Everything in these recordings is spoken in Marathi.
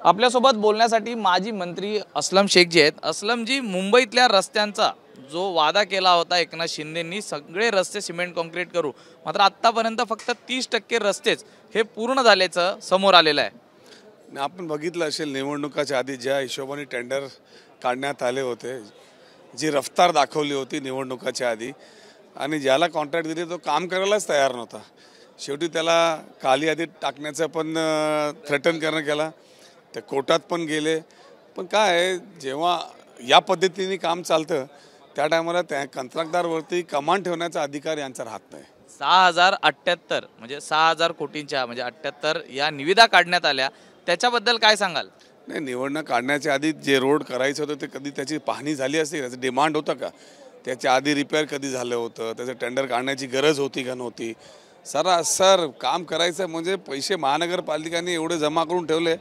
आपल्यासोबत बोलण्यासाठी माजी मंत्री अस्लम शेख जी आहेत। अस्लम जी, मुंबईतल्या रस्त्यांचा जो वादा केला होता एकनाथ शिंदेंनी, सगळे रस्ते सिमेंट कॉन्क्रीट करू, मात्र आतापर्यंत फक्त 30% रस्तेच हे पूर्ण झाल्याचं समोर आलेलं आहे। आपण बघितलं असेल निवडणुकाच्या आधी ज्या हिशोबाने टेंडर काढण्यात आले होते, जी रफ्तार दाखवली होती निवडणुकाच्या आधी, आणि ज्याला कॉन्ट्रॅक्ट दिले तो काम करायलाच तयार नव्हता। शेवटी त्याला काली यादीत टाकण्याचं पण थ्रेटन करणं केला, ते कोर्टात पण गेले। पण काय आहे, जेव्हा या पद्धतीने काम चालतं त्या टायमाला त्या कंत्राटदारवरती कमांड ठेवण्याचा अधिकार यांचा राहत नाही। 6078 म्हणजे 6000 कोटींच्या म्हणजे 78 या निविदा काढण्यात आल्या, त्याच्याबद्दल काय सांगाल? नाही, निवडणूक काढण्याच्या आधी जे रोड करायचं होतं ते कधी त्याची पाहणी झाली असते, त्याचं डिमांड होतं का, त्याच्या आधी रिपेअर कधी झालं होतं, त्याचं टेंडर काढण्याची गरज होती का नव्हती। सर काम करायचं म्हणजे पैसे महानगरपालिकांनी एवढे जमा करून ठेवले,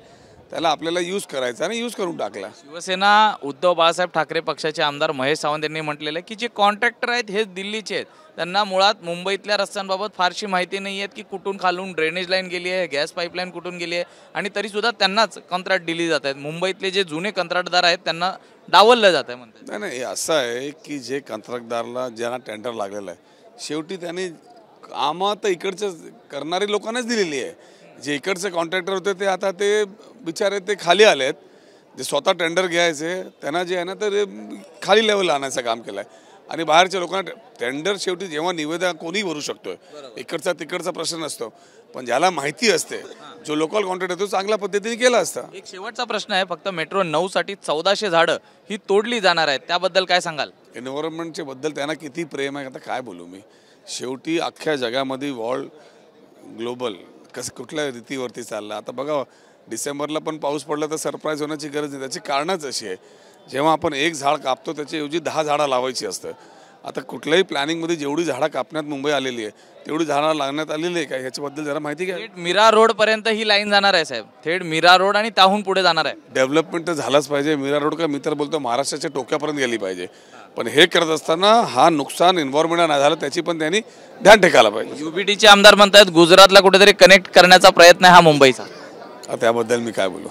त्याला आपल्याला यूज करायचा आणि यूज करून टाकला। शिवसेना उद्धव बाळासाहेब ठाकरे पक्षाचे आमदार महेश सावंत यांनी म्हटलेलं की जे कॉन्ट्रॅक्टर आहेत हे दिल्लीचे आहेत, त्यांना मुळात मुंबईतल्या रस्त्यांबाबत फारशी माहिती नाही आहे की कुठून खालून ड्रेनेज लाईन गेली आहे, गॅस पाईपलाईन कुठून गेली आहे, आणि तरीसुद्धा त्यांनाच कंत्राट दिली जात आहेत। मुंबईतले जे जुने कंत्राटदार आहेत त्यांना डावललं जात आहे म्हणतात। नाही, असं आहे की जे कंत्राटदारला ज्यांना टेंडर लागलेलं आहे, शेवटी त्यांनी कामं तर इकडचं करणारी लोकांनाच दिलेली आहे। जे इकडचे कॉन्ट्रॅक्टर होते ते आता ते बिचारे ते खाली आले आहेत, जे स्वतः टेंडर घ्यायचे त्यांना जे आहे ना तर खाली लेवलला आणायचं काम केलं आहे। आणि बाहेरच्या लोकांना टेंडर शेवटी जेव्हा निवेदन कोणी भरू शकतोय, इकडचा तिकडचा प्रश्न नसतो, पण ज्याला माहिती असते, जो लोकल कॉन्ट्रॅक्टर तो चांगल्या पद्धतीने केला असता। एक शेवटचा प्रश्न आहे, फक्त मेट्रो 9 साठी 1400 झाडं ही तोडली जाणार आहेत, त्याबद्दल काय सांगाल? एन्व्हायरमेंटच्या बद्दल त्यांना किती प्रेम आहे, आता काय बोलू मी। शेवटी अख्ख्या जगामध्ये वर्ल्ड ग्लोबल कसं कुठल्या रीतीवरती चाललं, आता बघा डिसेंबरला पण पाऊस पडला तर सरप्राईज होण्याची गरज नाही, त्याची कारणच अशी आहे, जेव्हा आपण एक झाड कापतो त्याच्याऐवजी 10 झाडं लावायची असतं। आता कुठल्याही प्लॅनिंगमध्ये जेवढी झाडं कापण्यात मुंबई आलेली आहे तेवढी झाडं लागण्यात आलेली आहे का, ह्याच्याबद्दल जरा माहिती घ्या। थेट मीरा रोड पर्यंत ही लाईन जाणार आहे साहेब, थेट मीरा रोड आणि त्याहून पुढे जाणार आहे। डेव्हलपमेंट तर झालंच पाहिजे, मीरा रोड का मी तर बोलतो महाराष्ट्राच्या टोक्यापर्यंत गेली पाहिजे, पण हे करत असताना हा नुकसान एन्व्हायरमेंटला नाही झालं त्याची पण त्यांनी ध्यान ठेवायला पाहिजे। युबीटीचे आमदार म्हणतात गुजरातला कुठेतरी कनेक्ट करण्याचा प्रयत्न आहे हा मुंबईचा, त्याबद्दल मी काय बोलू।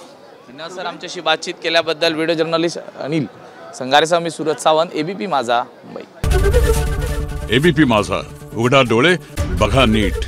धन्यवाद सर, आमच्याशी बातचीत केल्याबद्दल। व्हिडिओ जर्नलिस्ट अनिल संगारेसह मी सूरज सावंत, एबीपी माझा मुंबई। एबीपी माझा, उघडा डोळे बघा नीट।